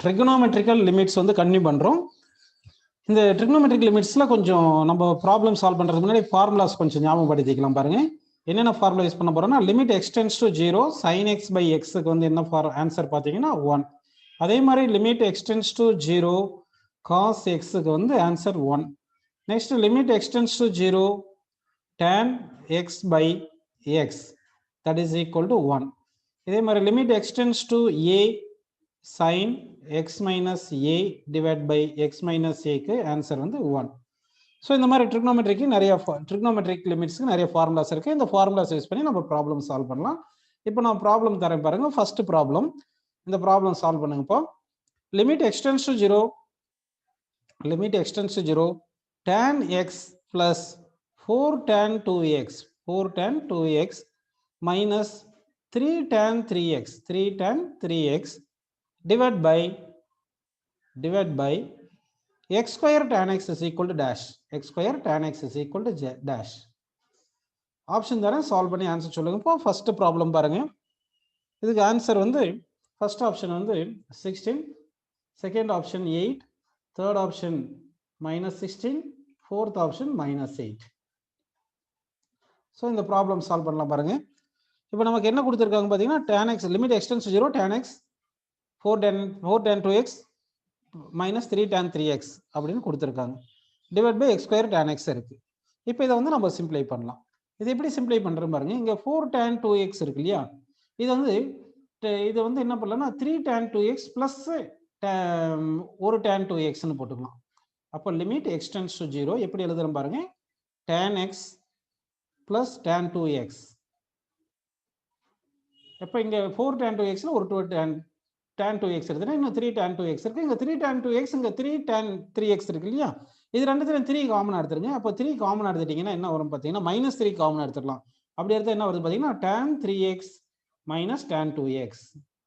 ட்ரிகோனோமெட்ரிக்கல் limits வந்து continue பண்ணுறோம். இந்த ட்ரிகோனோமெட்ரிக் லிமிட்ஸ்ல கொஞ்சம் நம்ம ப்ராப்ளம் சால்வ் பண்ணுறதுக்கு முன்னாடி ஃபார்முலாஸ் கொஞ்சம் ஞாபகப்படுத்திக்கலாம் பாருங்க. என்னென்ன ஃபார்முலா யூஸ் பண்ண போறோம்னா limit x tends to 0 sin x by xக்கு வந்து என்ன ஆன்சர் பார்த்தீங்கன்னா 1. அதே மாதிரி லிமிட் எக்ஸ்டென்ஸ் டு 0 cos xக்கு வந்து answer 1. Next limit x tends to 0 tan x by x that is equal to 1. இதே மாதிரி limit x tends to a sin x minus a divided by x minus a க்கு answer வந்து 1. So இந்த மாதிரி ட்ரிகோனோமெட்ரிக்கு நிறைய ட்ரிகோனோமெட்ரிக் லிமிட்ஸ்க்கு நிறைய formulas இருக்கு. இந்த ஃபார்முலாஸ் யூஸ் பண்ணி நம்ம ப்ராப்ளம் சால்வ் பண்ணலாம். இப்போ நான் ப்ராப்ளம் தரேன் பாருங்க. ஃபர்ஸ்ட் ப்ராப்ளம், இந்த ப்ராப்ளம் சால்வ் பண்ணுங்க. இப்போ limit x tends to 0 tan x plus 4 tan 2x minus 3 tan 3x divided by x square tan x is equal to dash. Option தரேன், சால்வ் பண்ணி ஆன்சர் சொல்லுங்க. இப்போ ஃபர்ஸ்ட் ப்ராப்ளம் பாருங்க. இதுக்கு ஆன்சர் வந்து ஃபர்ஸ்ட் ஆப்ஷன் வந்து 16, second option 8, third option -16, fourth option -8. So இந்த problem solve பண்ணலாம் பாருங்க. இப்போ நமக்கு என்ன கொடுத்துருக்காங்க பார்த்தீங்கன்னா tan x limit extends 0 tan x 4 tan 2x minus 3 tan 3x அப்படின்னு கொடுத்துருக்காங்க. Divide by x square tan x இருக்கு. இப்போ இதை வந்து நம்ம சிம்பிளை பண்ணலாம். இது எப்படி சிம்பிளை பண்றோம் பாருங்க. இங்க 4 tan 2x இருக்கு இல்லையா, இது வந்து என்ன பண்ணலாம்னா 3 tan 2x பிளஸ் ஒரு tan 2x போட்டுக்கலாம். அப்போ லிமிட் எக்ஸ்டென்ஸ் டு 0 எப்படி எழுதுறோம் பாருங்க. tan x plus tan 2x. இப்போ இங்க 4 tan 2xல ஒரு tan 2x எடுத்துனா இன்னும் 3 tan 2x இருக்கு. இங்க 3 tan 2x, இங்க 3 tan 3x இருக்கு இல்லையா, இது ரெண்டுத்துல 3 காமன் எடுத்துருங்க. அப்போ 3 காமன் எடுத்துட்டீங்கன்னா என்ன வரும் பார்த்தீங்கன்னா -3 காமன் எடுத்துடலாம். அப்படி எடுத்தா என்ன வருது பார்த்தீங்கன்னா tan 3x minus tan 2x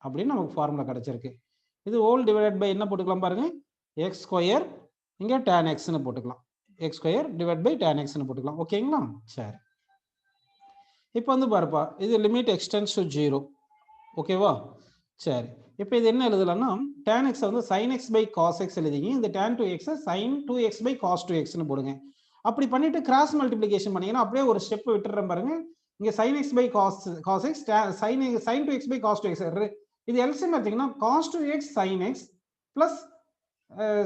அப்படின்னு நமக்கு ஃபார்முலா கிடைச்சிருக்கு. இது ஹோல் டிவைடட் பை என்ன போட்டுக்கலாம் பாருங்க, x ஸ்கொயர் இங்க tan x னு போட்டுக்கலாம். x square divide by tan x னு போட்டுக்கலாம். ஓகேங்களா? சரி, இப்போ வந்து பாருப்பா, இது லிமிட் எக்ஸ்டென்ஸ் டு 0. ஓகேவா? சரி, இப்போ இது என்ன எழுதலாம்னா tan x வந்து sin x by cos x எழுதிங்க. இந்த tan 2x sin 2x by cos 2x னு போடுங்க. அப்படி பண்ணிட்டு கிராஸ் மல்டிப்ளிகேஷன் பண்ணீங்கன்னா அப்படியே ஒரு ஸ்டெப் விட்டுறேன் பாருங்க. இங்க sin x by cos x sin 2x by cos 2x இது எல்சிஎம் எடுத்தீங்கன்னா cos 2x sin x plus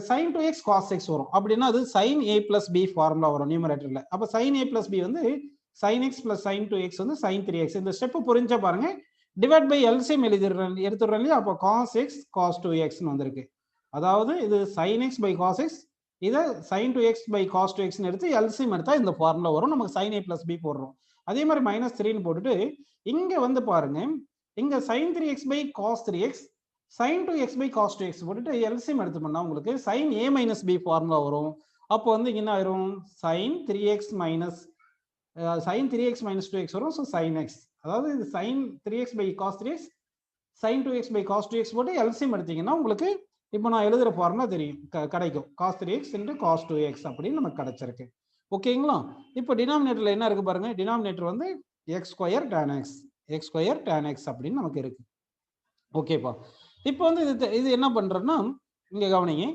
sin 2x cos x வரும். அப்படின்னா அது sin a plus b formula வரும் நியூமரேட்டர்ல. அப்ப sin a plus b வந்து sin x plus sin 2x வந்து sin 3x. இந்த ஸ்டெப் புரிஞ்சா பாருங்க. டிவைட் பை எல்சிஎம் எடுத்துடுறேன் இல்லையா, அப்போ cos x cos 2x னு வந்திருக்கு. அதாவது இது sin x by cos x, இதை sin 2x by cos 2x னு எடுத்து எல்சிஎம் எடுத்தா இந்த ஃபார்முலா வரும். நமக்கு sin a plus b போடுறோம். அதே மாதிரி -3 னு போட்டுட்டு இங்க வந்து பாருங்க, இங்க sin 3x by cos 3x sin 2x by cos 2x போட்டுட்டு எல்சிஎம் எடுத்து பண்ணா உங்களுக்கு sin a minus b formula வரும். அப்போ வந்து என்ன ஆயிரும், sin 3x minus 2x வரும். ஸோ sin x, அதாவது இது sin 3x by cos 3x sin 2x by cos 2x போட்டு எல்சிஎம் எடுத்தீங்கன்னா உங்களுக்கு இப்போ நான் எழுதுற ஃபார்முலா தெரியும், கிடைக்கும். cos 3x into cos 2x அப்படின்னு நமக்கு கிடைச்சிருக்கு. ஓகேங்களா? இப்போ டினாமினேட்டர்ல என்ன இருக்கு பாருங்க. டினாமினேட்டர் வந்து x ஸ்கொயர் tan x அப்படின்னு நமக்கு இருக்கு. ஓகேப்பா, இப்போ வந்து இது என்ன பண்றோம்னா இங்க கவனிங்க,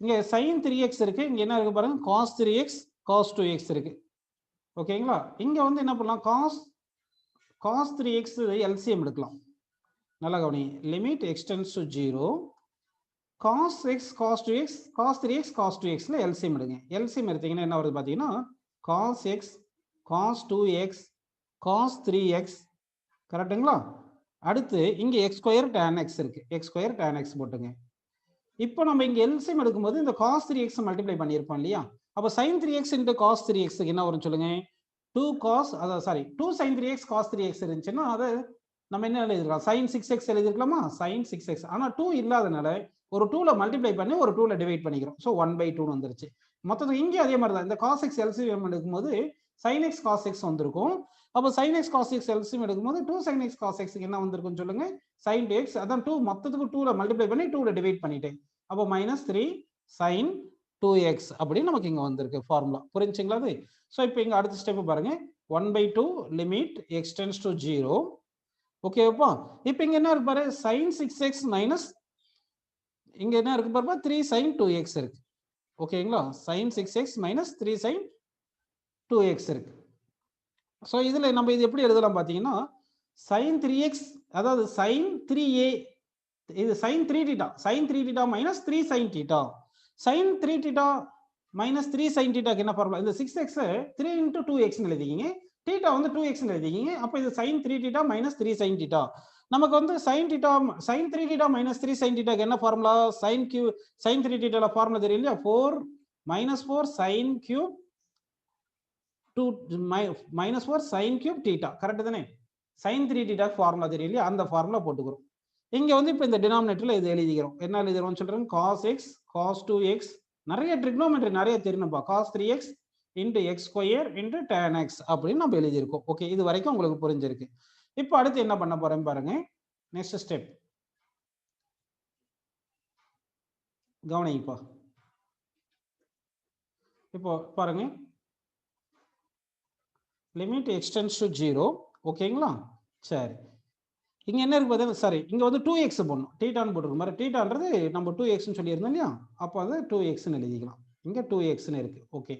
இங்க sin 3x இருக்கு, இங்க என்ன இருக்கு பாருங்க cos 3x cos 2x இருக்கு. ஓகேங்களா? இங்க வந்து என்ன பண்ணலாம், cos 3x எல்சிஎம் எடுக்கலாம். நல்லா கவனிங்க, limit x tends to 0 cos x cos 2x cos 3x cos 2x ல எல்சிஎம் எடுங்க. எல்சிஎம் எடுத்தீங்கன்னா என்ன வருது பாத்தீங்கன்னா cos x cos 2x cos 3x. கரெக்ட்டுங்களா? அடுத்து இங்க x ஸ்கொயர் tan x இருக்கு, x ஸ்கொயர் tan x போட்டுங்க. இப்போ நம்ம இங்க எல்சிஎம் எடுக்கும்போது இந்த cos 3x மல்டிப்ளை பண்ணியிருப்போம் இல்லையா, அப்போ sin 3x into cos 3x என்ன வரும் சொல்லுங்க, 2 sin 3x cos 3x இருந்துச்சுன்னா அதை நம்ம என்ன எழுதிருக்கலாம், sin 6x எழுதிருக்கலாமா, sin 6x. ஆனா 2 இல்லாதனால ஒரு 2ல மல்டிப்ளை பண்ணி ஒரு 2ல டிவைட் பண்ணிக்கிறோம். ஸோ 1/2 வந்துருச்சு. மொத்தத்துக்கு இங்கே அதே மாதிரி தான் இந்த cos x எல்சிஎம் எடுக்கும்போது sin x cos x வந்திருக்கும். அப்போ sin x cos x LCM எடுக்கும்போது 2 sin x cos x என்ன வந்திருக்குன்னு சொல்லுங்க, sin 2x. அதான் 2 மொத்தத்துக்கு 2ல மல்டிப்ளை பண்ணி 2ல டிவைட் பண்ணிட்டேன். அப்போ -3 sin 2x அப்படின்னு நமக்கு இங்க வந்திருக்கு ஃபார்முலா. புரிஞ்சுங்களா அது? ஸோ இப்போ இங்க அடுத்த ஸ்டெப் பாருங்க, 1/2 லிமிட் எக்ஸ்டென்ஸ் டு 0. ஓகேப்பா, இப்போ இங்க என்ன இருக்கு பாரு, sin 6x minus இங்க என்ன இருக்கு பாருங்க 3 sin 2x இருக்கு. ஓகேங்களா? sin 6x minus 3 sin 2x இருக்கு. ஸோ இதுல நம்ம இது எப்படி எழுதலாம் பார்த்தீங்கன்னா sin 3x அதாவது sin 3a இது sin 3 theta sin 3 theta minus 3 sin theta sin 3 theta minus 3 sin theta என்ன ஃபார்முலா இந்த 6x 3 into 2x ன்னு எழுதிக்கீங்க theta வந்து 2x ன்னு எழுதிக்கீங்க அப்ப இது sin 3 theta minus 3 sin theta நமக்கு வந்து sin 3 theta minus 3 sin theta என்ன ஃபார்முலா sin 3 theta ல ஃபார்முலா தெரியும் இல்லையா 4 minus 4 sin cube 2 minus 4 sin cube theta correct தானே sin 3 theta ஃபார்முலா தெரியும் இல்லையா அந்த ஃபார்முலா போட்டுக்கிறோம் இங்க வந்து இப்ப இந்த டினாமினேட்டர்ல இது எழுதிக்கிறோம் என்ன எழுதிறோம்னு சொல்றேன் cos x cos 2x நிறைய ட்ரிக்னோமெட்ரி நிறைய தெரியணும்பா cos 3x into x square into tan x அப்படின்னு நம்ம எழுதியிருக்கோம் ஓகே இது வரைக்கும் உங்களுக்கு புரிஞ்சிருக்கு இப்போ அடுத்து என்ன பண்ண போறேன் பாருங்க நெக்ஸ்ட் ஸ்டெப் கவனிப்பா இப்போ பாருங்க லிமிட் எக்ஸ்டென்ஸ் டு 0 ஓகேங்களா சரி இங்க என்ன இருக்கு பார்த்தா சாரி இங்க வந்து 2x போடணும் தீட்டான்னு போட்டுருக்கு மாதிரி தீட்டான்றது நம்ம 2x ன்னு சொல்லியிருந்தோம் இல்லையா அப்போ வந்து 2x ன்னு எழுதிக்கலாம் இங்க 2x ன்னு இருக்கு ஓகே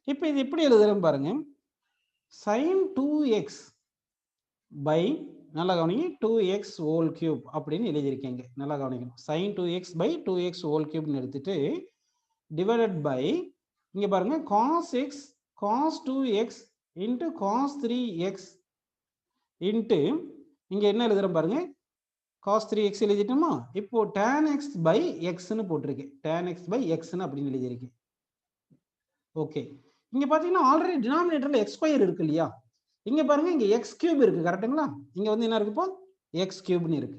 இப்போ இது எப்படி எழுதுறேன் பாருங்க sin 2x by நல்லா கவனிங்க 2x whole cube அப்படின்னு எழுதியிருக்கீங்க நல்லா கவனிக்கணும் sin 2x by 2x whole cube ன்னு எடுத்துட்டு divided by இங்க பாருங்க cos x cos 2x into cos 3x into இங்க என்ன எழுதுறேன் பாருங்க cos 3x எழுதிட்டோமா இப்போ tan x by x ன்னு போட்டிருக்கேன் tan x by x ன்னு அப்படின்னு எழுதியிருக்கேன் ஓகே இங்க பாத்தீங்கன்னா ஆல்ரெடி டினாமினேட்டர்ல x ஸ்கொயர் இருக்கு இல்லையா இங்க பாருங்க இங்க x கியூப் இருக்கு கரெக்ட்டுங்களா இங்க வந்து என்ன இருக்கு இப்போ x கியூப்னு இருக்கு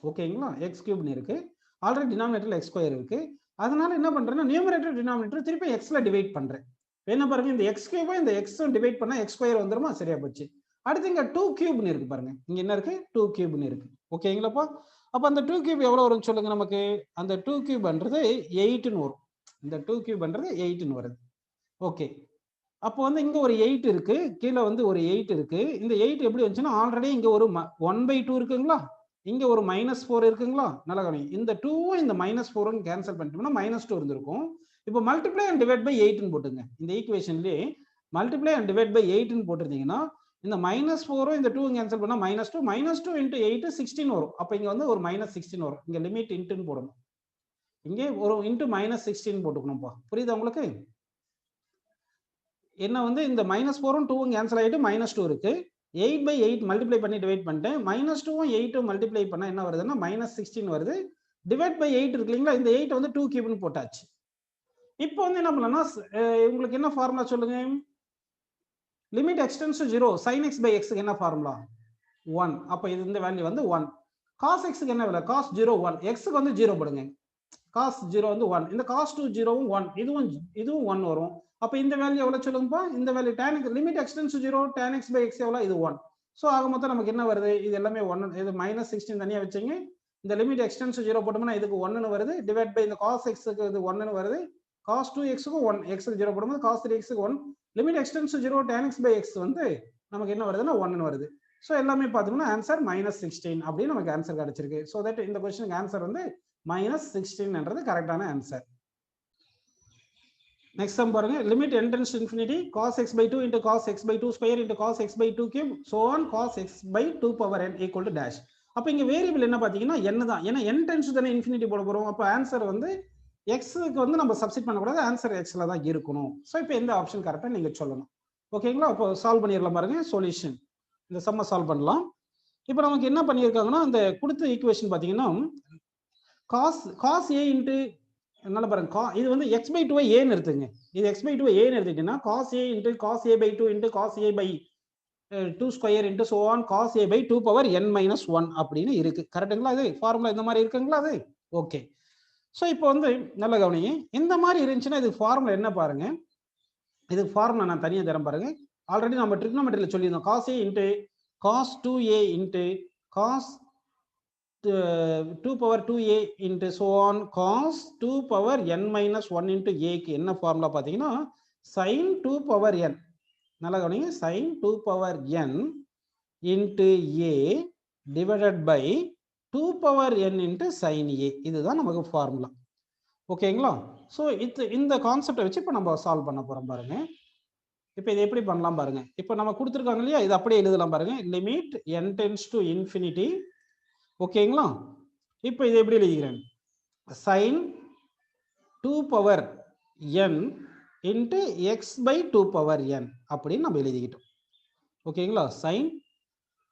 ஓகேங்களா x கியூப்னு இருக்கு ஆல்ரெடி டினாமினேட்டர்ல x ஸ்கொயர் இருக்கு அதனால என்ன பண்றேன்னா நியூமரேட்டர் டினாமினேட்டர் திருப்பி x ல டிவைட் பண்றேன் என்ன பாருங்க இந்த x கியூபை இந்த x டிவைட் பண்ணா x ஸ்கொயர் வந்துருமா சரியா போச்சு அடுத்து இங்க 2 கியூப்னு இருக்கு பாருங்க இங்க என்ன இருக்கு 2 கியூப்னு இருக்கு ஓகேங்களாப்பா அப்ப அந்த 2 கியூப் எவ்வளவு வரும்னு சொல்லுங்க நமக்கு அந்த 2 கியூப்ன்றது 8 ன்னு வரும் இந்த 2 கியூப்ன்றது 8 ன்னு வருது ஓகே அப்போ வந்து இங்க ஒரு 8 இருக்கு கீழே வந்து ஒரு 8 இருக்கு இந்த 8 எப்படி வந்துச்சுன்னா ஆல்ரெடி இங்க ஒரு 1/2 இருக்குங்களா இங்க ஒரு -4 இருக்குங்களா நல்லா கவனிங்க இந்த 2 இந்த -4 கேன்சல் பண்ணிட்டோம்னா -2 இருந்திருக்கும் இப்போ மல்டிப்ளை அண்ட் டிவைட் பை 8 ன்னு போட்டுங்க இந்த ஈக்குவேஷன்லயே மல்டிப்ளை அண்ட் டிவைட் பை 8 ன்னு போட்டுருந்தீங்கன்னா இந்த -4 இந்த 2 கேன்சல் பண்ணா -2 into 8 16 வரும் அப்ப இங்க வந்து ஒரு -16 வரும் இங்க லிமிட் இன்ட்னு போடணும் இங்க ஒரு இன்டு -16 போட்டுக்கணும்ப்பா புரியுதா உங்களுக்கு என்ன வந்து இந்த -4 2 கேன்சல் ஆயிட்டு -2 இருக்கு 8/8 மல்டிப்ளை பண்ணி டிவைட் பண்ணிட்டேன் -2 8 மல்டிப்ளை பண்ணா என்ன வருதுன்னா -16 வருது டிவைட் பை 8 இருக்கு இல்லைங்களா இந்த 8 வந்து 2 கியூப்னு போட்டாச்சு இப்போ வந்து என்ன பண்ணலாம்னா உங்களுக்கு என்ன ஃபார்முலா சொல்லுங்க limit x tends to 0 sin x by x க்கு என்ன ஃபார்முலா 1 அப்ப இது இந்த வேல்யூ வந்து 1 cos x க்கு என்ன வேல்யூ cos 0 1 x க்கு வந்து 0 போடுங்க cos 0 வந்து 1 இந்த cos 2 0 வும் 1 இதுவும் 1 வரும் அப்ப இந்த வேல்யூ எவ்வளவு சொல்லுங்கப்பா இந்த value tan x limit x tends to 0 tan x by x எவ்வளவு இது 1 சோ ஆக மொத்தம் நமக்கு என்ன வருது இது எல்லாமே 1 இது -16 தனியா வெச்சீங்க இந்த லிமிட் எக்ஸ்டென்ஸ் டு 0 போட்டோம்னா இதுக்கு 1 ன்னு வருது டிவைட் பை இந்த cos x க்கு இது 1 ன்னு வருது cos 2x க்கு 1 x க்கு 0 போடும்போது cos 3x க்கு 1 limit x tends to 0 tan x by x வந்து நமக்கு என்ன வருதுன்னா 1 ன்னு வருது சோ எல்லாமே பாத்தீங்கன்னா ஆன்சர் -16 அப்படி நமக்கு ஆன்சர் கிடைச்சிருக்கு சோ தட் இந்த क्वेश्चनக்கு ஆன்சர் வந்து -16 என்றது கரெக்ட்டான ஆன்சர் நெக்ஸ்ட் சம் பாருங்க limit n tends to infinity cos x by 2 into cos x by 2 square into cos x by 2 cube so on cos x by 2 power n equal to dash அப்ப இங்க variable என்ன பாத்தீங்கன்னா n தான் ஏன்னா n tends to தான infinity போட போறோம் அப்ப ஆன்சர் வந்து x க்கு வந்து நம்ம சப்ஸ்டிட் பண்ண கூடாது ஆன்சர் x ல தான் இருக்கணும் சோ இப்போ எந்த ஆப்ஷன் கரெக்ட்டா நீங்க சொல்லணும் ஓகேங்களா அப்போ சால்வ் பண்ணிரலாம் பாருங்க சொல்யூஷன் இந்த சம்ம சால்வ் பண்ணலாம் இப்போ நமக்கு என்ன பண்ணிருக்காங்கன்னா அந்த கொடுத்த ஈக்குவேஷன் பாத்தீங்கன்னா cos a into நல்லா பாருங்க இது வந்து x by 2 a ன்னு எடுத்துங்க இது x by 2 a ன்னு எடுத்துட்டீங்கன்னா cos a into cos a by 2 into cos a by 2 square into so on cos a by 2 power n minus 1 அப்படின்னு இருக்கு கரெக்ட்டுங்களா இது ஃபார்முலா இந்த மாதிரி இருக்குங்களா அது ஓகே சோ இப்போ வந்து நல்ல கவனிங்க இந்த மாதிரி இருந்துச்சுன்னா இது ஃபார்முலா என்ன பாருங்க இது ஃபார்முலா நான் தனியா தரேன் பாருங்க ஆல்ரெடி நம்ம ட்ரிகோனோமெட்ரியில சொல்லியிருந்தோம் cos a into cos 2a into cos 2 power 2a into so on cos 2 power n minus 1 into a க்கு என்ன ஃபார்முலா பாத்தீங்கன்னா sin 2 power n நல்ல கவனிங்க sin 2 power n into a divided by 2 power n into sin a. இதுதான் நமக்கு formula. ஓகேங்களா? So இந்த கான்செப்டை வச்சு இப்போ நம்ம சால்வ் பண்ண போறோம் பாருங்க. இப்போ இது எப்படி பண்ணலாம் பாருங்க. இப்போ நம்ம கொடுத்துருக்காங்க இல்லையா, இது அப்படியே எழுதலாம் பாருங்க. Limit n tends to infinity. ஓகேங்களா? இப்போ இது எப்படி எழுதிக்கிறேன்? sin 2 power n into x by 2 power n அப்படின்னு நம்ம எழுதிக்கிட்டோம். ஓகேங்களா? sin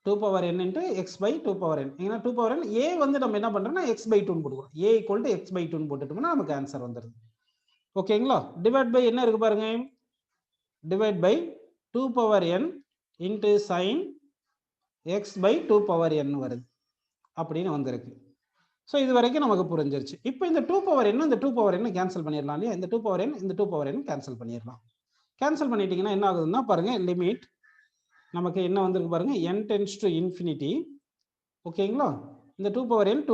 2 power n into x by 2 power n. ஏன்னா 2 power n a வந்து நம்ம என்ன பண்றோம்னா x by 2 போடுவோம். a equal to x by 2 போட்டுட்டோம்னா நமக்கு ஆன்சர் வந்துருது. ஓகேங்களா? டிவைட் பை என்ன இருக்கு பாருங்க. Divide by 2 power n into sin x by 2 power n வருது. அப்படின்னு வந்திருக்கு. ஸோ இது வரைக்கும் நமக்கு புரிஞ்சிருச்சு. இப்போ இந்த 2 power n இந்த 2 power n கேன்சல் பண்ணிடலாம் இல்லையா? இந்த 2 power n இந்த 2 power n கேன்சல் பண்ணிடலாம். கேன்சல் பண்ணிட்டீங்கன்னா என்ன ஆகுதுன்னா பாருங்க, லிமிட் நமக்கு என்ன வந்திருக்கு பாருங்க, n tends to infinity. ஓகேங்களா? இந்த 2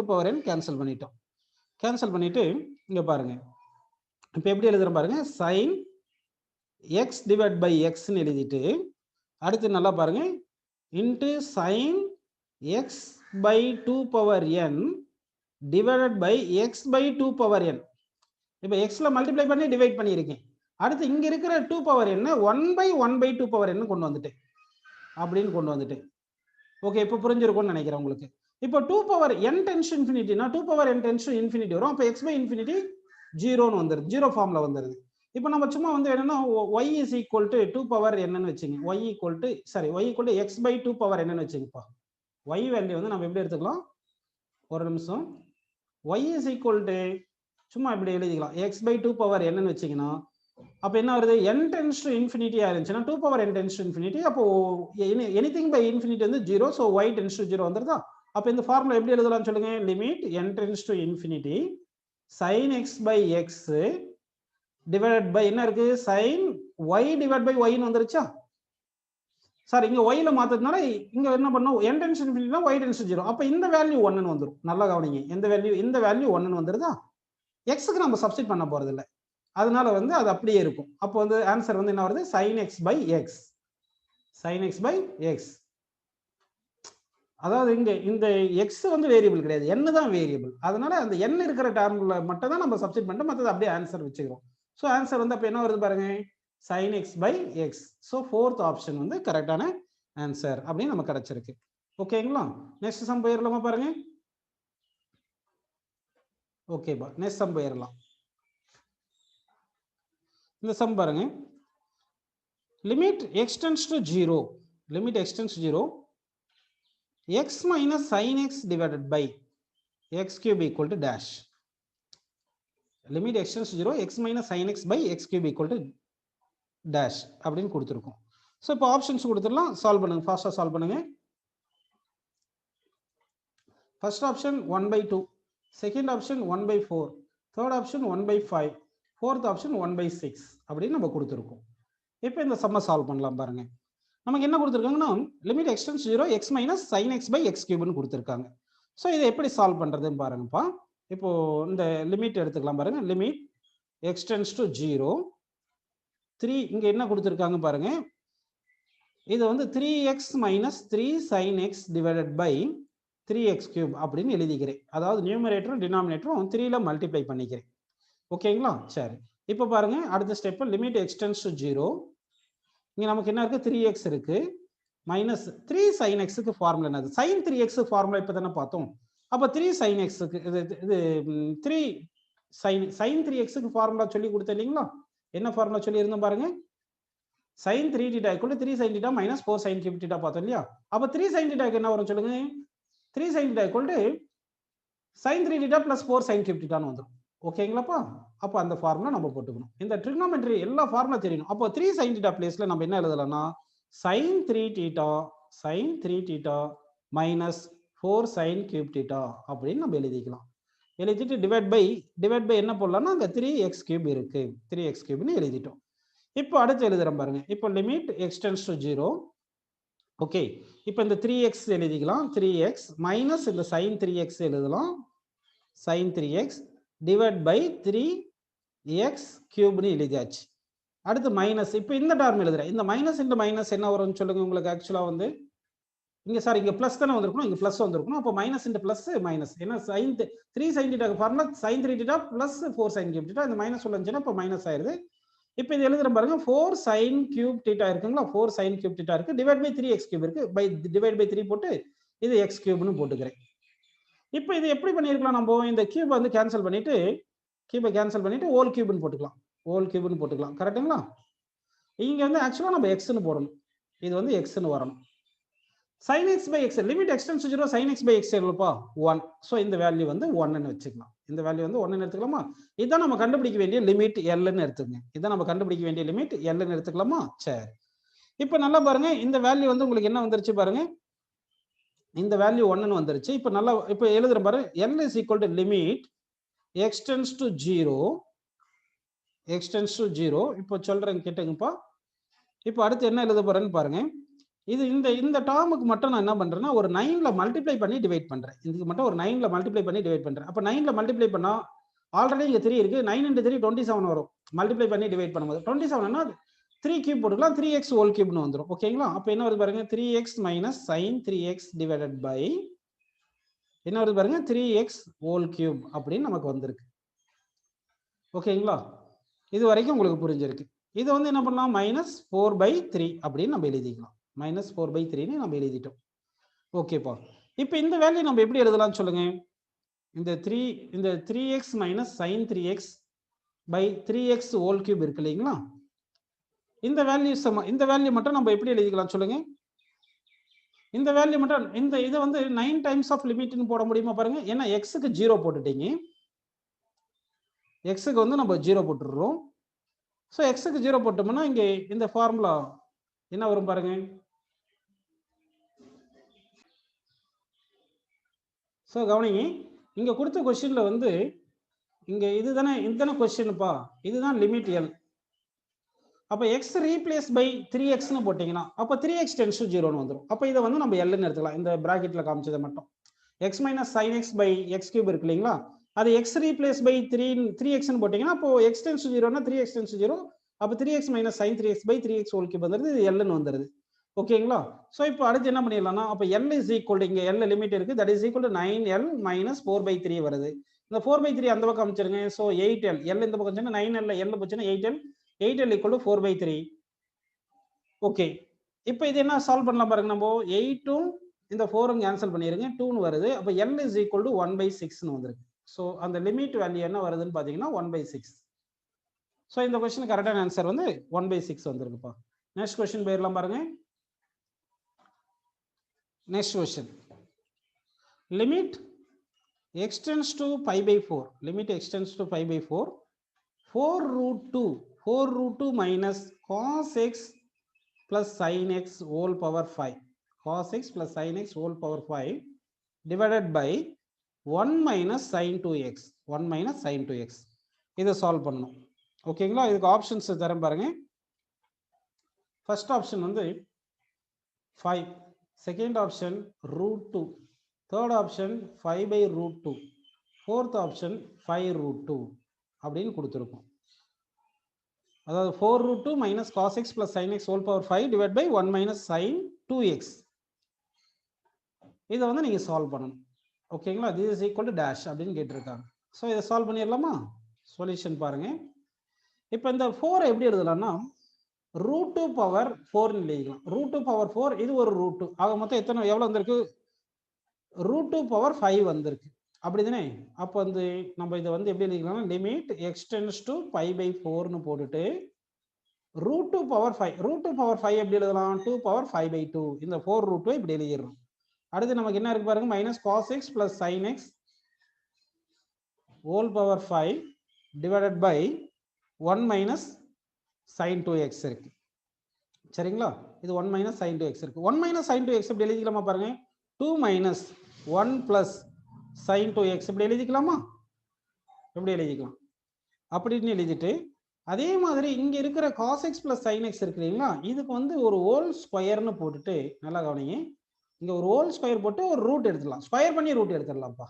power n கேன்சல் பண்ணிட்டோம். கேன்சல் பண்ணிட்டு இங்க பாருங்க, இப்போ எப்படி எழுதுறோம் பாருங்க, sin x டிவைட் பை எக்ஸ்ன்னு எழுதிட்டு அடுத்து நல்லா பாருங்க, into sin x by 2 power n divided by x by 2 power n. இப்போ xல மல்டிப்ளை பண்ணி டிவைட் பண்ணியிருக்கேன். அடுத்து இங்க இருக்கிற 2 power n 1 by 2 power n கொண்டு வந்துட்டேன் அப்படின்னு கொண்டு வந்துட்டேன். ஓகே, இப்போ புரிஞ்சிருக்கும்னு நினைக்கிறேன் உங்களுக்கு. இப்போ 2 power n tends to infinity னா 2 power n tends to infinity வரும். அப்போ x by infinity 0ன்னு வந்துருது, 0 ஃபார்ம்ல வந்துருது. இப்போ நம்ம சும்மா வந்து என்னன்னா y is equal to 2 power n ன்னு வெச்சீங்க. y equal to x by 2 power n ன்னு வெச்சீங்கப்பா. y வேல்யூ வந்து நம்ம எப்படி எடுத்துக்கலாம், ஒரு நிமிஷம். y is equal to சும்மா இப்படி எழுதிக்கலாம், x by 2 power n ன்னு வெச்சீங்கன்னா அப்போ என்ன வருது, n tends to infinity ஆயிருந்துச்சுன்னா 2 power n tends to infinity, அப்போ anything by infinity வந்து 0, so y tends to 0 வந்துருதா? அப்போ இந்த ஃபார்முலா எப்படி எழுதலாம் சொல்லுங்க, limit n tends to infinity sin x by x divided by என்ன இருக்கு, sin y divided by y ன்னு வந்துருச்சா? சார் இங்க y ல மாத்ததுனால இங்க என்ன பண்ணோம், n tends to infinity னா y tends to 0. அப்போ இந்த வேல்யூ 1 ன்னு வந்துரும். நல்லா கவனிங்க, இந்த வேல்யூ 1 ன்னு வந்துருதா? x க்கு நம்ம சப்ஸ்டிட் பண்ண போறது இல்ல, அதனால வந்து அது அப்படியே இருக்கும். அப்போ வந்து ஆன்சர் வந்து என்ன வருது, sin x by x. sin x by x. அதாவது இங்க இந்த x வந்து வேரியபிள் கிடையாது, n தான் வேரியபிள். அதனால அந்த n இருக்கிற டேர்ம்ல மட்டும் தான் நம்ம சப்ஸ்டிட் பண்ணிட்டு மத்தது அப்படியே ஆன்சர் வெச்சுக்கிறோம். சோ ஆன்சர் வந்து அப்ப என்ன வருது பாருங்க, sin x by x. So fourth option வந்து கரெக்டான ஆன்சர் அப்படி நமக்கு கிடைச்சிருக்கு. ஓகேங்களா? நெக்ஸ்ட் சம் போயிரலாமா பாருங்க. ஓகேப்பா, நெக்ஸ்ட் சம் போயிரலாம். இந்த சம் பாருங்க, limit x tends to 0, limit x tends to 0, x minus sin x divided by x cube equal to dash. Limit x tends to 0, x minus sin x by x cube equal to dash அப்படின்னு கொடுத்துருக்கோம். So இப்போ options கொடுத்துடலாம், solve பண்ணுங்க, ஃபாஸ்ட்டாக solve பண்ணுங்க. First option 1/2, second option 1/4, third option 1/5, fourth option 1/6 அப்படின்னு நம்ம கொடுத்துருக்கோம். இப்போ இந்த சம்மை சால்வ் பண்ணலாம் பாருங்க. நமக்கு என்ன கொடுத்துருக்காங்கன்னா, limit x tends to 0, x minus sin x by x cube கொடுத்துருக்காங்க. ஸோ இதை எப்படி சால்வ் பண்றதுன்னு பாருங்கப்பா. இப்போ இந்த லிமிட் எடுத்துக்கலாம் பாருங்க, லிமிட் x tends to 0, 3 இங்க என்ன கொடுத்துருக்காங்க பாருங்க, இது வந்து 3x minus 3 sin x divided by 3x cube அப்படின்னு எழுதிக்கிறேன். அதாவது நியூமரேட்டரும் டினாமினேட்டரும் 3ல மல்டிப்ளை பண்ணிக்கிறேன். ஓகேங்களா? சரி, இப்போ பாருங்க அடுத்த step, limit x tends to 0, இங்க நமக்கு என்ன இருக்கு, 3x இருக்கு, மைனஸ் 3 sin x க்கு ஃபார்முலா என்னது, sin 3x ஃபார்முலா இப்போ தானே பார்த்தோம். அப்போ 3 sin x க்கு இது 3 sin 3x க்கு ஃபார்முலா சொல்லி கொடுத்தேன் இல்லைங்களா? என்ன ஃபார்முலா சொல்லி இருந்தோம் பாருங்க, sin 3 θ equal to 3 sin θ minus 4 sin cube θ பார்த்தோம் இல்லையா? அப்போ 3 sin θ க்கு என்ன வரும் சொல்லுங்க, 3 sin θ equal to sin 3 θ plus 4 sin cube θ ன்னு வந்துரும். ஓகேங்களாப்பா? அப்போ அந்த ஃபார்முலா நம்ம போட்டுக்கணும். இந்த ட்ரிகோனோமெட்ரி எல்லா ஃபார்முலா தெரியணும். அப்போ 3 sin θ பிளேஸ்ல நம்ம என்ன எழுதலாம்னா, sin 3 θ minus 4 sin cube θ அப்படின்னு நம்ம எழுதிக்கலாம். எழுதிட்டு டிவைட் பை என்ன போடலாம்னா, அங்க 3x cube இருக்கு, 3x cubeன்னு எழுதிட்டோம். இப்போ அடுத்து எழுதுறேன் பாருங்க. இப்போ limit x tends to 0. Okay, இப்போ இந்த 3x எழுதிக்கலாம், 3x மைனஸ் இந்த sin 3x எழுதலாம், sin 3x divide by 3x கியூப்னு எழுதியாச்சு. அடுத்து மைனஸ், இப்போ இந்த டேர்ம் எழுதுறேன். இந்த மைனஸ் இன்டு மைனஸ் என்ன வரும்னு சொல்லுங்க உங்களுக்கு. ஆக்சுவலா வந்து இங்க சாரி இங்க பிளஸ் தானே வந்திருக்கணும், இங்க பிளஸ் வந்திருக்கணும். அப்போ மைனஸ் இன்டு பிளஸ் மைனஸ். ஏன்னா sin 3 sin θ formula sin 3 θ plus 4 sin cube θ. இந்த மைனஸ் உள்ள இருந்துச்சுன்னா இப்போ மைனஸ் ஆயிருது. இப்போ இது எழுதுறேன் பாருங்க, 4 sin cube θ இருக்குங்களா, 4 sin cube θ இருக்கு, டிவைட் பை 3x cube இருக்கு, பை டிவைட் பை 3 போட்டு இது x cube போட்டுக்கிறேன். இப்போ இது எப்படி பண்ணிருக்கலாம், நம்ம இந்த கியூப் வந்து கேன்சல் பண்ணிட்டு கியூபை கேன்சல் பண்ணிட்டு ஹோல் கியூப்னு போட்டுக்கலாம், ஹோல் கியூப்னு போட்டுக்கலாம். கரெக்ட்டுங்களா? இங்க வந்து ஆக்சுவலா நம்ம x ன்னு போடணும், இது வந்து x ன்னு வரணும். sin x by x limit x → 0 sin x by x எவ்வளவுப்பா 1. So இந்த வேல்யூ வந்து 1 ன்னு வெச்சுக்கலாம். இந்த வேல்யூ வந்து 1 ன்னு எடுத்துக்கலாமா? இதான் நம்ம கண்டுபிடிக்க வேண்டிய லிமிட் L ன்னு எடுத்துக்கங்க. இதான் நம்ம கண்டுபிடிக்க வேண்டிய லிமிட் L ன்னு எடுத்துக்கலாமா? சரி. இப்போ நல்லா பாருங்க, இந்த வேல்யூ வந்து உங்களுக்கு என்ன வந்துருச்சு பாருங்க, இந்த வேல்யூ 1 ன்னு வந்துருச்சு. இப்போ நல்லா இப்போ எழுதுறேன் பாருங்க, L is equal to limit x tends to 0, x tends to 0. இப்போ சொல்றேன் கேட்டுங்கப்பா. இப்போ அடுத்து என்ன எழுத போறேன்னு பாருங்க. இது இந்த டேர்முக்கு மட்டும் நான் என்ன பண்றேன்னா ஒரு 9ல மல்டிப்ளை பண்ணி டிவைட் பண்றேன். இதுக்கு மட்டும் ஒரு 9ல மல்டிப்ளை பண்ணி டிவைட் பண்றேன். அப்ப 9ல மல்டிப்ளை பண்ணா ஆல்ரெடி இங்க 3 இருக்கு, 9 into 3 27 வரும். மல்டிப்ளை பண்ணி டிவைட் பண்ணும்போது 27 னா 3 கியூப் போட்டுக்கலாம், 3x ஹோல் கியூப்னு வந்துரும். ஓகேங்களா? அப்ப என்ன வருது பாருங்க, 3x minus sin 3x divided by என்ன வருது பாருங்க, 3x ஹோல் கியூப் அப்படின்னு நமக்கு வந்திருக்கு. ஓகேங்களா? இது வரைக்கும் உங்களுக்கு புரிஞ்சிருக்கு. இது வந்து என்ன பண்ணலாம், -4/3 அப்படின்னு நம்ம எழுதிக்கலாம். -4/3 ன்னு நம்ம எழுதிட்டோம். ஓகேப்பா. இப்போ இந்த வேல்யூ நம்ம எப்படி எழுதலாம்னு சொல்லுங்க. இந்த 3x minus sin 3x by 3x whole cube இருக்கு இல்லைங்களா, இந்த வேல்யூ மட்டும் நம்ம எப்படி எழுதிக்கலாம் சொல்லுங்க. இந்த வேல்யூ மட்டும் இதை வந்து 9 டைம்ஸ் ஆஃப் லிமிட்னு போட முடியுமா பாருங்க. ஏன்னா x-க்கு 0 போட்டுட்டீங்க, x-க்கு வந்து நம்ம 0 போட்டுடுறோம். ஸோ x-க்கு 0 போட்டோம்னா இங்கே இந்த ஃபார்முலா என்ன வரும் பாருங்க. ஸோ கவனிங்க, இங்க கொடுத்த கொஸ்டின்ல வந்து இங்க இதுதானே கொஸ்டின்ப்பா, இதுதான் லிமிட் L. அப்ப x ரீப்ளேஸ் பை 3x ன்னு போட்டீங்கன்னா அப்ப 3x tends to 0 ன்னு வந்துரும். அப்ப இதை வந்து நம்ம L ன்னு எடுத்துக்கலாம். இந்த பிராக்கெட்ல காமிச்சதை மட்டும் x minus sin x by x cube இருக்கு இல்லைங்களா, அது x ரீப்ளேஸ் பை 3x ன்னு போட்டீங்கன்னா அப்போ x tends to 0 னா 3x tends to 0, அப்ப 3x minus sin 3x by 3x whole cube வந்துருது, இது L ன்னு வந்துருது. ஓகேங்களா? சோ இப்போ அடுத்து என்ன பண்ணிடலாம்னா, அப்ப L is equal to இங்க L லிமிட் இருக்கு, that is equal to 9L minus 4/3 வருது. இந்த 4/3 அந்த பக்கம் அமைச்சிருங்க. சோ 8L, L இந்த பக்கம் வச்சா 9L, L போச்சுன்னா 8L equal to 4/3. ஓகே, இப்போ இது என்ன சால்வ் பண்ணலாம் பாருங்க. நம்ம 8ம் இந்த 4ம் கேன்சல் பண்ணிருங்க, 2 ன்னு வருது. அப்ப L is equal to 1/6 ன்னு வந்திருக்கு. சோ அந்த லிமிட் வேல்யூ என்ன வருதுன்னு பாத்தீங்கன்னா 1/6. சோ இந்த क्वेश्चन கரெக்டான ஆன்சர் வந்து 1/6 வந்திருக்குப்பா. நெக்ஸ்ட் क्वेश्चन போயிரலாம் பாருங்க. Next question, limit x tends to pi/4, limit x tends to pi/4, 4√2 minus cos x plus sin x whole power 5, cos x plus sin x whole power 5 divided by 1 minus sin 2x, 1 minus sin 2x. இதை solve பண்ணணும். ஓகேங்களா? இதுக்கு options தரேன் பாருங்க. First option வந்து 5, second option √2, third option 5/√2, fourth option 5√2 அப்படின்னு கொடுத்துருக்கோம். அதாவது 4√2 minus cos x plus sin x whole power 5 divided by 1 minus sin 2x. இதை வந்து நீங்க சால்வ் பண்ணணும். ஓகேங்களா? this is equal to dash அப்படின்னு கேட்டிருக்காங்க. ஸோ இதை சால்வ் பண்ணிடலாமா? சொல்யூஷன் பாருங்க. இப்போ இந்த 4 எப்படி எழுதலாம்னா √2 power 4 எழுதிக்கலாம். √2 power 4 இது ஒரு √2, ஆக மொத்தம் எவ்வளவு வந்திருக்கு, √2 power 5 வந்திருக்கு. அப்படிதானே? அப்போ வந்து நம்ம இதை வந்து எப்படி எழுதிக்கலாம், limit x tends to pi/4 ன்னு போட்டுட்டு √2 power 5, √2 power 5 எப்படி எழுதலாம், 2 power 5/2. இந்த 4√2 இப்படி எழுதிடுறோம். அடுத்து நமக்கு என்ன இருக்கு பாருங்க, minus cos x plus sin x whole power 5 divided by 1 minus sin 2x இருக்கு. சரிங்களா? இது 1 minus sin 2x இருக்கு. 1 minus sin 2x இப்படி எழுதிக்கலாமா பாருங்க, 2 minus 1 plus sin 2x இப்படி எழுதிக்கலாமா? எப்படி எழுதிக்கலாம்? அப்படின்னு எழுதிட்டு அதே மாதிரி இங்க இருக்கிற cos x plus sin x இருக்கு இல்லைங்களா, இதுக்கு வந்து ஒரு ஹோல் ஸ்கொயர்னு போட்டுட்டு நல்லா கவனிங்க, இங்க ஒரு ஹோல் ஸ்கொயர் போட்டு ஒரு ரூட் எடுத்துடலாம், ஸ்கொயர் பண்ணி ரூட் எடுத்துடலாம்ப்பா.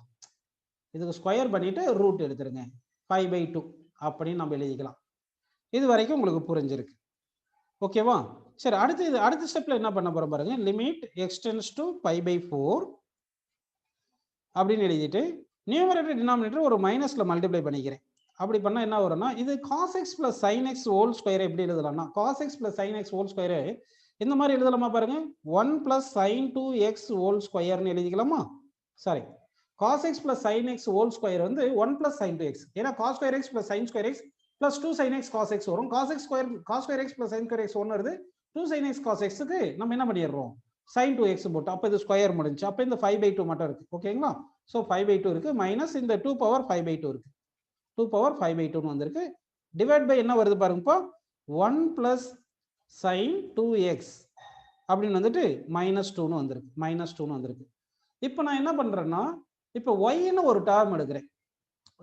இதுக்கு ஸ்கொயர் பண்ணிட்டு ரூட் எடுத்துருங்க, 5/2 அப்படின்னு நம்ம எழுதிக்கலாம். இது வரைக்கும் உங்களுக்கு புரிஞ்சிருக்கு. ஓகேவா? சரி, அடுத்த ஸ்டெப்ல என்ன பண்ண போறோம் பாருங்க. லிமிட் எக்ஸ்டென்ஸ் டு π/4 அப்படின்னு எழுதிட்டு நியூமரேட்டர் டினாமினேட்டர் ஒரு மைனஸ்ல மல்டிப்ளை பண்ணிக்கிறேன். அப்படி பண்ணா என்ன வரும்னா, இது cos x plus sin x whole square எப்படி எழுதலாம்னா, cos x plus sin x whole square இந்த மாதிரி எழுதலாமா பாருங்க. 1 plus sin 2x ஹோல் ஸ்கொயர்னு எழுதிக்கலாமா? Sorry, cos x plus sin x whole square வந்து 1 plus sin 2x. ஏன்னா cos square x plus sin square x plus 2 sin x cos x வரும். cos square x plus sin square x 1 வருது. 2 sin x cos x க்கு நம்ம என்ன பண்ணிடுறோம், sin 2x போட்டு அப்ப இது ஸ்கொயர் முடிஞ்சு. அப்ப இந்த 5/2 மட்டும் இருக்கு. ஓகேங்களா? சோ 5/2 இருக்கு மைனஸ் இந்த 2 பவர் 5/2 இருக்கு. 2 பவர் 5/2 வந்திருக்கு. டிவைட் பை என்ன வருது பாருங்க, இப்போ 1 பிளஸ் sin 2x அப்படின்னு வந்துட்டு -2ன்னு வந்திருக்கு. -2ன்னு வந்திருக்கு. இப்போ நான் என்ன பண்றேன்னா, இப்போ y-ன்னு ஒரு டேர்ம் எடுக்கிறேன்.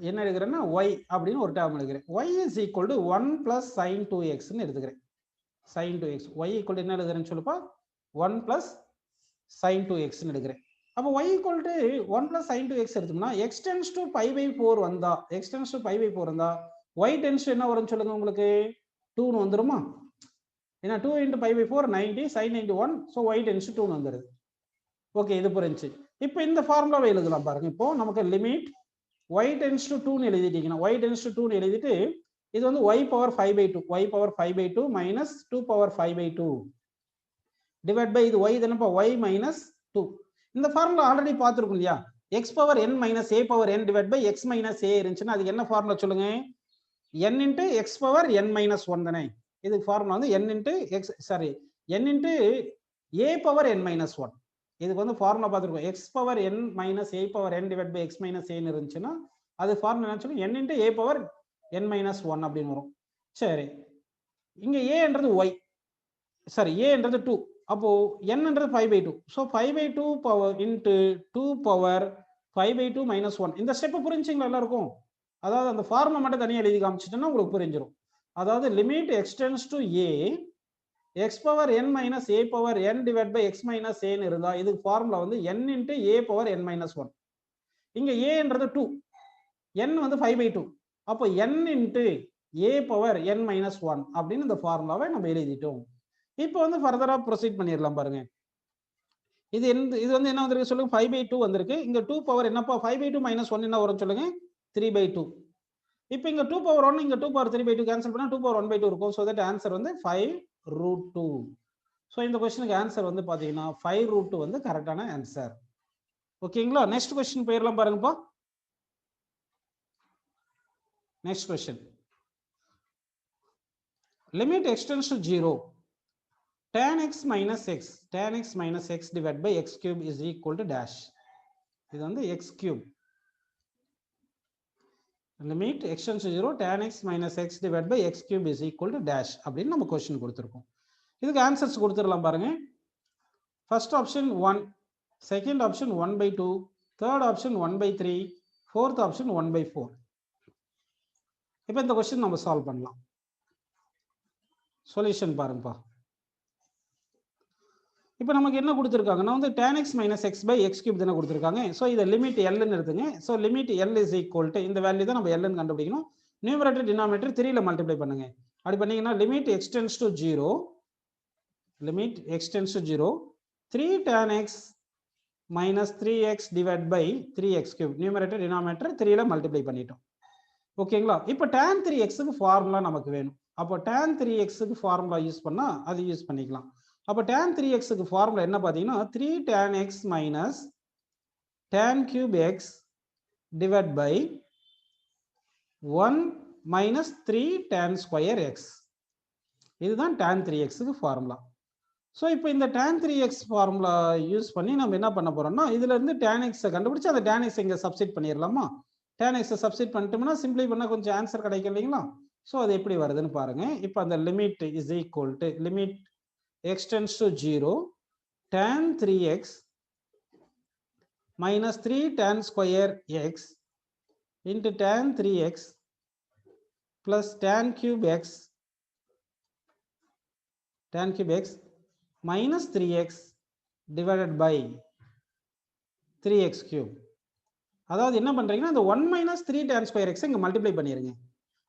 என்ன எடுக்கிறேன்னா y அப்படின்னு ஒரு டேர்ம் எடுக்கிறேன். y is equal to 1 plus sin 2x-ன்னு எடுத்துக்கிறேன். sin 2x y equal to என்ன எழுதுறேன்னு சொல்லுப்பா, 1 plus sin 2x-ன்னு எடுக்கிறேன். அப்போ y equal to 1 plus sin 2x எடுத்தோம்னா x tends to π/4 வந்தா, x tends to π/4 வந்தா y tends to என்ன வரும்னு சொல்லுங்க, உங்களுக்கு 2ன்னு வந்துருமா? ஏன்னா 2 into π/4 90 sin 91, so y tends to 2ன்னு வந்துருது. ஓகே, இது புரிஞ்சு. இப்போ இந்த ஃபார்முலாவை எழுதலாம் பாருங்க. இப்போ நமக்கு லிமிட் y tends to 2ன்னு எழுதிட்டீங்கன்னா, y tends to 2ன்னு எழுதிட்டு இது வந்து y power 5/2, y power 5/2 minus 2 power 5/2 divide by இது y தானப்பா, y minus 2. இந்த ஃபார்முலா ஆல்ரெடி பார்த்துருக்கும் இல்லையா, x power n minus a power n divide by x minus a இருந்துச்சுன்னா அதுக்கு என்ன ஃபார்முலா சொல்லுங்க, n into x power n minus 1 தானே. இதுக்கு ஃபார்முலா வந்து n into x, sorry n into a power n minus 1. இதுக்கு வந்து ஃபார்முலா பார்த்துருக்கோம். x power n minus a power n divide by x minus a இருந்துச்சுன்னா அது formula என்ன சொல்லுங்க, n into a power n minus 1 அப்படின்னு வரும். சரி, இங்க a என்றது y, சாரி a என்றது 2, அப்போ n என்றது 5/2. So 5/2 power into 2 power 5/2 minus 1. இந்த ஸ்டெப் புரிஞ்சுங்களா எல்லாருக்கும்? அதாவது அந்த ஃபார்முலா மட்டும் தனியாக எழுதி காமிச்சிட்டோம்னா உங்களுக்கு புரிஞ்சிடும். அதாவது limit x tends to a x power n minus a power n divide by x minus a இருந்தா இதுக்கு ஃபார்முலா வந்து n into a power n minus 1. இங்க a என்றது 2, n வந்து 5/2, அப்போ n into a power n minus 1 அப்படின்னு இந்த ஃபார்முலாவை நம்ம எழுதிட்டோம். இப்போ வந்து ஃபர்தரா ப்ரொசீட் பண்ணிடலாம் பாருங்க. இது வந்து என்ன வந்திருக்கு சொல்லுங்க, 5/2 வந்திருக்கு. இங்க 2 பவர் என்னப்பா, 5/2 மைனஸ் 1 என்ன வரும் சொல்லுங்க, 3/2. இப்போ இங்க 2 பவர் 1 இங்க 2 பவர் 3/2 கேன்சல் பண்ணா 2 பவர் 1/2 இருக்கும். ஸோ தட் ஆன்சர் வந்து 5√2. ஸோ இந்த கொஸ்டினுக்கு ஆன்சர் வந்து பாத்தீங்கன்னா 5√2 வந்து கரெக்டான ஆன்சர். ஓகேங்களா? நெக்ஸ்ட் கொஸ்டின் போயிடலாம் பாருங்கப்பா. Next question, limit x tends to 0 tan x minus x, tan x minus x divided by x cube is equal to dash. இது வந்து x cube. Limit x tends to 0 tan x minus x divided by x cube is equal to dash அப்படின்னு நம்ம question கொடுத்துருக்கோம். இதுக்கு answers கொடுத்துடலாம் பாருங்க. First option 1, second option 1/2, third option 1/3, fourth option 1/4. இப்போ இந்த கொஸ்டின் நம்ம சால்வ் பண்ணலாம். சொல்யூஷன் பாருங்கப்பா. இப்போ நமக்கு என்ன கொடுத்துருக்காங்கன்னா வந்து tan x minus x by x cube தானே கொடுத்துருக்காங்க. ஸோ இதை லிமிட் எல்னு எடுத்துங்க. So limit L is equal to இந்த வேல்யூ தான் நம்ம எல்னு கண்டுபிடிக்கணும். நியூமரேட்டர் டினாமினேட்டர் 3ல மல்டிப்ளை பண்ணுங்க. அப்படி பண்ணீங்கன்னா limit x tends to 0, limit x tends to 0 3 tan x minus 3x divide by 3x cube, numerator denominator 3ல மல்டிப்ளை பண்ணிட்டோம். ஓகேங்களா? இப்போ tan 3x-க்கு ஃபார்முலா நமக்கு வேணும். அப்போ tan 3x-க்கு ஃபார்முலா யூஸ் பண்ணா அது யூஸ் பண்ணிக்கலாம். அப்போ tan 3x-க்கு ஃபார்முலா என்ன பார்த்தீங்கன்னா 3 tan x minus tan cube x divided by 1 minus 3 tan square x. இதுதான் tan 3x-க்கு ஃபார்முலா. ஸோ இப்போ இந்த tan 3x ஃபார்முலா யூஸ் பண்ணி நம்ம என்ன பண்ண போறோம்னா இதுல இருந்து tan x-ஐ கண்டுபிடிச்சு அந்த tan x இங்க சப்ஸ்டிட் பண்ணிடலாமா? tan x-ஐ சப்ஸ்டிட் பண்ணிட்டோம்னா சிம்பிளை பண்ணா கொஞ்சம் ஆன்சர் கிடைக்கும் இல்லைங்களா? ஸோ அது எப்படி வருதுன்னு பாருங்க. இப்போ அந்த limit is equal to limit x tends to 0 tan 3x minus 3 tan square x into tan 3x plus tan cube x minus 3x divided by 3x cube. அதாவது என்ன பண்றீங்கன்னா இந்த 1 minus 3 tan square x இங்க multiply பண்ணிருங்க.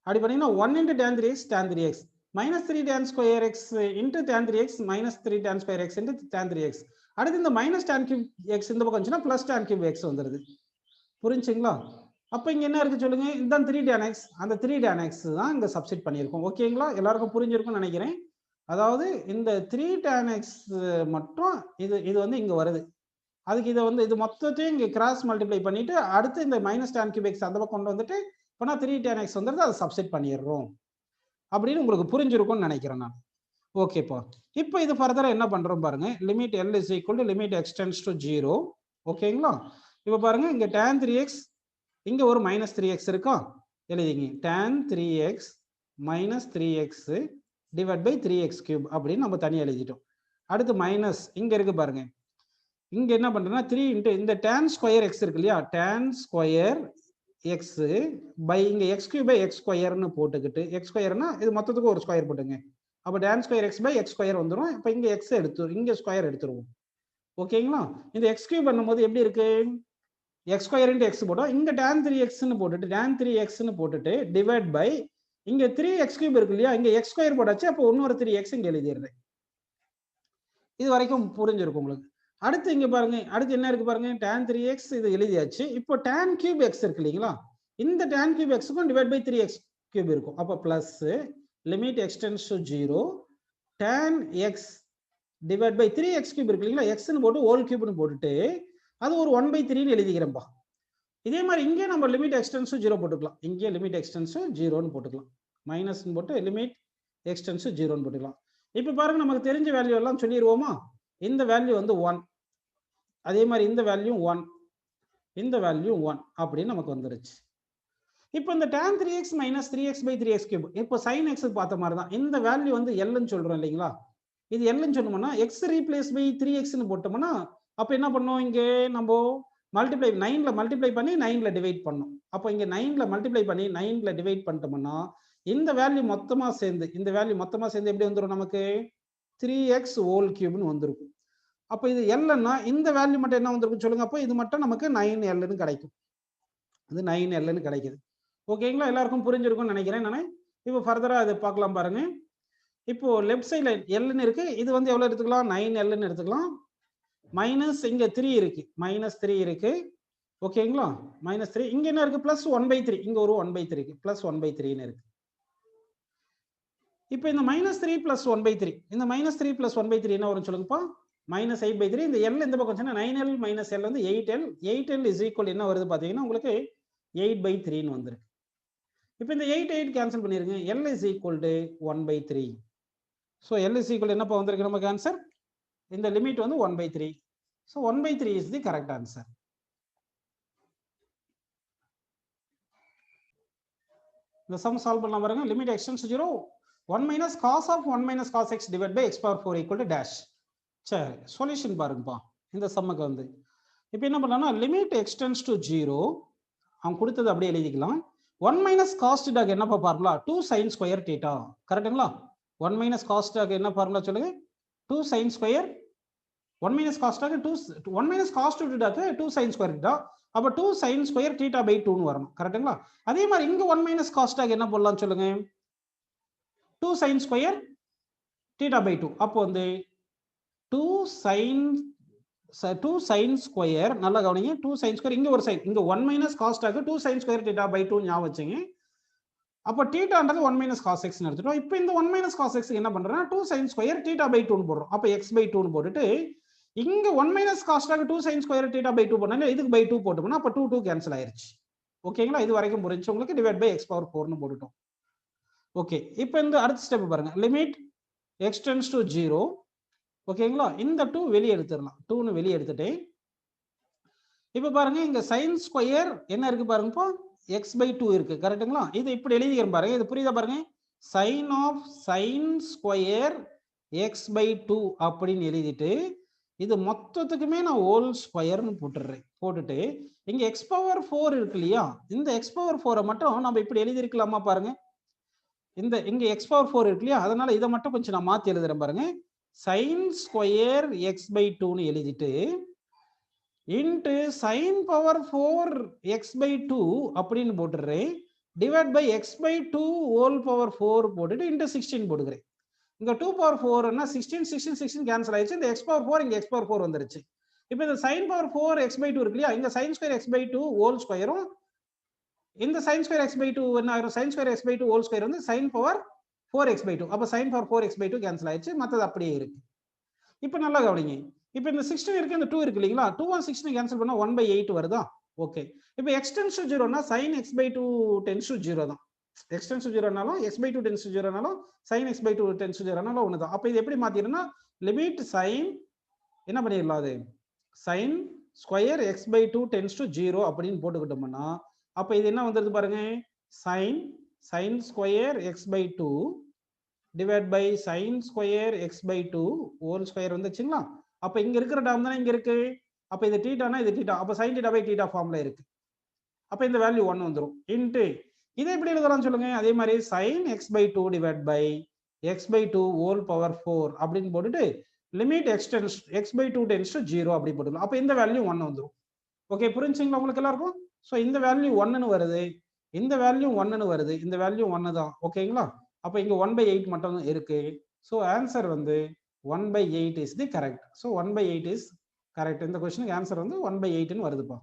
அப்படி பண்ணீங்கன்னா 1 into tan 3x tan 3x minus 3 tan square x into tan 3x minus 3 tan square x into tan 3x. அடுத்து இந்த minus tan cube x இந்த பக்கம் வந்துச்சுன்னா plus tan cube x வந்துருது. புரிஞ்சுங்களா? அப்ப இங்க என்ன இருக்கு சொல்லுங்க, இதுதான் 3 tan x, அந்த 3 tan x தான் இங்க சப்ஸ்டிட் பண்ணியிருக்கோம். ஓகேங்களா? எல்லாருக்கும் புரிஞ்சிருக்கும்னு நினைக்கிறேன். அதாவது இந்த 3 tan x மட்டும் இது வந்து இங்க வருது. அதுக்கு இதை வந்து இது மொத்தத்தையும் இங்க கிராஸ் மல்டிப்ளை பண்ணிட்டு அடுத்து இந்த மைனஸ் tan cube x அந்த பக்கம் கொண்டு வந்துட்டு இப்போனா 3 tan x வந்துருது, அதை சப்ஸ்டிட் பண்ணிடுறோம் அப்படின்னு உங்களுக்கு புரிஞ்சிருக்கும்னு நினைக்கிறேன் நான். ஓகேப்பா, இப்போ இது ஃபர்தரா என்ன பண்றோம் பாருங்க, limit L is equal to limit x tends to 0. ஓகேங்களா? இப்போ பாருங்க இங்க tan 3x இங்க ஒரு மைனஸ் 3x இருக்கா, எழுதிங்க tan 3x minus 3x divide by 3x cube அப்படின்னு நம்ம தனியாக எழுதிட்டோம். அடுத்து மைனஸ் இங்க இருக்கு பாருங்க, இங்க என்ன பண்றேன்னா 3 இன்ட்டு இந்த tan ஸ்கொயர் x இருக்கு இல்லையா, tan ஸ்கொயர் x பை இங்க x கியூப் பை x ஸ்கொயர்னு போட்டுக்கிட்டு, x ஸ்கொயர்னா இது மொத்தத்துக்கு ஒரு ஸ்கொயர் போட்டுங்க, அப்ப tan square x by x square வந்துடும். இப்போ இங்க x இங்க ஸ்கொயர் எடுத்துருவோம். ஓகேங்களா? இந்த x கியூப் பண்ணும்போது எப்படி இருக்கு, x ஸ்கொயர் இன்ட்டு x போட்டோம், இங்க tan 3x ன்னு போட்டுட்டு tan 3x ன்னு போட்டுட்டு டிவைட் பை இங்க 3x கியூப் இருக்கு இல்லையா, இங்க x ஸ்கொயர் போட்டாச்சு, அப்போ இன்னொரு 3x இங்க எழுதிடுறேன். இது வரைக்கும் புரிஞ்சிருக்கும் உங்களுக்கு. அடுத்து இங்க பாருங்க, அடுத்து என்ன இருக்கு பாருங்க, tan 3x இது எழுதியாச்சு. இப்போ tan cube x இருக்கு இல்லைங்களா, இந்த tan cube x க்கும் டிவைட் பை 3x கியூப் இருக்கும். அப்போ plus limit x tends to 0 tan x divide by 3x cube இருக்கு இல்லைங்களா, x ன்னு போட்டு ஹோல் கியூப்னு போட்டுட்டு அது ஒரு 1/3 ன்னு எழுதிக்கிறேன்பா. இதே மாதிரி இங்கே நம்ம லிமிட் x tends to 0 போட்டுக்கலாம், இங்கே லிமிட் x tends to 0 ன்னு போட்டுக்கலாம், மைனஸ் போட்டு லிமிட் x tends to 0 ன்னு போட்டுக்கலாம். இப்போ பாருங்க நமக்கு தெரிஞ்ச வேல்யூ எல்லாம் சொல்லிடுவோமா, இந்த வேல்யூ வந்து 1, அதே மாதிரி இந்த வேல்யூ 1, இந்த வேல்யூ 1 அப்படின்னு நமக்கு வந்துருச்சு. இப்போ இந்த tan 3x minus 3x by 3x cube, இப்போ sin x பார்த்த மாதிரி தான் இந்த வேல்யூ வந்து L ன்னு சொல்றோம் இல்லைங்களா, இது L ன்னு சொன்னோம்னா x ரீப்ளேஸ் பை 3x ன்னு போட்டோம்னா அப்போ என்ன பண்ணோம், இங்கே நம்ம மல்டிப்ளை 9ல மல்டிப்ளை பண்ணி 9ல டிவைட் பண்ணோம். அப்போ இங்க 9ல மல்டிப்ளை பண்ணி 9ல டிவைட் பண்ணிட்டோம்னா இந்த வேல்யூ மொத்தமா சேர்ந்து எப்படி வந்துடும் நமக்கு, 3x ஹோல் கியூப்னு வந்திருக்கும். அப்போ இது Lன்னா இந்த வேல்யூ மட்டும் என்ன வந்திருக்கும் சொல்லுங்க, அப்போ இது மட்டும் நமக்கு 9Lன்னு கிடைக்கும், இது 9Lன்னு கிடைக்குது. ஓகேங்களா? எல்லாருக்கும் புரிஞ்சிருக்கும்னு நினைக்கிறேன் நான். இப்போ ஃபர்தரா அதை பார்க்கலாம் பாருங்க. இப்போ லெஃப்ட் சைட்ல Lன்னு இருக்கு, இது வந்து எவ்வளவு எடுத்துக்கலாம், 9Lன்னு எடுத்துக்கலாம். மைனஸ் இங்க 3 இருக்கு, -3 இருக்கு. ஓகேங்களா? -3 இங்க என்ன இருக்கு, பிளஸ் 1/3, இங்க ஒரு 1/3 இருக்கு, பிளஸ் 1/3ன்னு இருக்கு. இப்போ இந்த -3 பிளஸ் 1/3, இந்த -3 பிளஸ் 1/3 என்ன வரும் சொல்லுங்கப்பா, -8/3. இந்த L இந்த பக்கம் வந்துச்சுன்னா 9L மைனஸ் L வந்து 8L. 8L இஸ் ஈக்குவல் என்ன வருது பார்த்தீங்கன்னா உங்களுக்கு 8/3ன்னு வந்துருக்கு. இப்போ இந்த 8 கேன்சல் பண்ணிருங்க, L is equal to 1/3. So L is equal என்னப்பா வந்திருக்கு நமக்கு ஆன்சர், இந்த லிமிட் வந்து 1/3. So 1/3 is the correct answer. இந்த சம் சால்வ் பண்ணலாம் பாருங்க. Limit x tends to 0 1 minus cos of 1 minus cos x divided by x power 4 equal to dash. சரி, solution பாருங்கப்பா இந்த சம்முக்கு வந்து. இப்போ என்ன பண்ணலாம்னா லிமிட் x tends to 0 அவன் கொடுத்தது அப்படியே எழுதிக்கலாம். 1 minus cos theta என்னப்பா ஃபார்முலா, 2 sin square theta. கரெக்ட்டுங்களா? 1 minus cos theta என்ன ஃபார்முலா சொல்லுங்க, 2 sin square. 1 minus cos theta 1 minus cos 2 2 sin square theta. அப்ப 2 sin square theta by 2 ன்னு வரணும். கரெக்ட்டுங்களா? அதே மாதிரி இங்க 1 minus cos theta என்ன போடலாம் சொல்லுங்க, 2 sin square theta by 2. அப்போ வந்து 2 sin square, நல்லா கவனிங்க, 2 sin square இங்க ஒரு sin, இங்க 1 minus cos theta 2 sin square theta by 2 ஞாபகம் வச்சுங்க. அப்ப thetaன்றது 1 minus cos x ன்னு எடுத்துட்டோம். இப்போ இந்த 1 minus cos x என்ன பண்றேன்னா 2 sin square theta by 2 ன்னு போடுறோம். அப்ப x by 2 ன்னு போட்டுட்டு இங்க 1 minus cos theta 2 sin square theta by 2 பண்ணால இதுக்கு by 2 போட்டோம்னா அப்ப 2 கேன்சல் ஆயிருச்சு. ஓகேங்களா? இது வரைக்கும் புரிஞ்சு உங்களுக்கு, டிவைட் பை x power 4 ன்னு போட்டுட்டோம். ஓகே, இப்போ இந்த அடுத்த ஸ்டெப் பாருங்க, லிமிட் x tends to 0. ஓகேங்களா? இந்த 2 வெளியே எடுத்துடலாம், 2ன்னு வெளியே எடுத்துட்டு இப்போ பாருங்க இங்க sin ஸ்கொயர் என்ன இருக்கு பாருங்கப்பா, x by 2 இருக்கு. கரெக்ட்டுங்களா? இது இப்படி எழுதிக்கிறேன் பாருங்க, இது புரியுதா பாருங்க, sin of sin square x by 2 அப்படின்னு எழுதிட்டு இது மொத்தத்துக்குமே நான் ஹோல் ஸ்கொயர்னு போட்டுடுறேன். போட்டுட்டு இங்க x power 4 இருக்கு இல்லையா, இந்த x power 4 மட்டும் நம்ம இப்படி எழுதி இருக்கலாமா பாருங்க, இந்த இங்க x power 4 இருக்கு இல்லையா, அதனால இதை மட்டும் கொஞ்சம் நான் மாத்தி எழுதுறேன் பாருங்க, sin ஸ்கொயர் x by 2ன்னு எழுதிட்டு into sin power 4 x by 2 அப்படின்னு போட்டுடுறேன். Divide by x by 2 whole power 4 போட்டுட்டு இன்ட்டு 16 போட்டுக்கிறேன். இங்க 2 பவர் 4ன்னா 16 16 16 கேன்சல் ஆயிடுச்சு. இந்த எக்ஸ் பவர் 4 இங்க எக்ஸ் பவர் 4 வந்துருச்சு. இப்போ இந்த sin பவர் 4 x பை 2 இருக்கு இல்லையா, இந்த sin square x by 2 whole ஸ்கொயரும் இந்த sin ஸ்கொயர் x பை 2 என்ன ஆயிரும், sin square x by 2 whole square வந்து sin பவர் 4x பை 2. அப்போ sin power 4x by 2 cancel ஆயிடுச்சு, மற்றது அப்படியே இருக்கு. இப்போ நல்லா கவனிங்க. இப்போ இந்த 16 இருக்கு, இந்த 2 இருக்கு இல்லைங்களா, 2 and 16 கேன்சல் பண்ணா 1/8 வருதா? ஓகே. இப்போ x tends to 0னா sin x by 2 tends to 0 தான். x tends to 0னாலும் x by 2 tends to 0னாலும் sin x by 2 tends to 0னாலும் ஒன்று தான். அப்போ இது எப்படி மாத்திரனா லிமிட் sin என்ன பண்ணிடலாம், அது sin square x by 2 tends to 0 அப்படின்னு போட்டுக்கிட்டோம்னா அப்போ இது என்ன வந்துருது பாருங்க, sin square x by 2 divide by sin square x by 2 whole square வந்துச்சுங்களா. அப்போ இங்க இருக்கிற டேர்ம் தானே இங்க இருக்கு. அப்போ இது தீட்டானா இது தீட்டா, அப்போ sin தீட்டா பை தீட்டா ஃபார்ம்ல இருக்கு. அப்போ இந்த வேல்யூ 1 வந்துரும். இன்ட்டு இதை எப்படி எழுதலாம் சொல்லுங்க, அதே மாதிரி sin x by 2 divide by x by 2 whole power 4 அப்படின்னு போட்டுட்டு லிமிட் x by 2 tends to 0 அப்படி போட்டுக்கலாம். அப்போ இந்த வேல்யூ 1 வந்துரும். ஓகே, புரிஞ்சுங்களா உங்களுக்கு எல்லாருக்கும்? ஸோ இந்த வேல்யூ 1ன்னு வருது, இந்த வேல்யூ 1ன்னு வருது, இந்த வேல்யூ 1 தான். ஓகேங்களா? அப்போ இங்க 1/8 மட்டும் இருக்கு. ஸோ ஆன்சர் வந்து 1/8 is the correct. So 1/8 is correct. இந்த கொஸ்டினுக்கு ஆன்சர் வந்து 1/8ன்னு வருதுப்பா.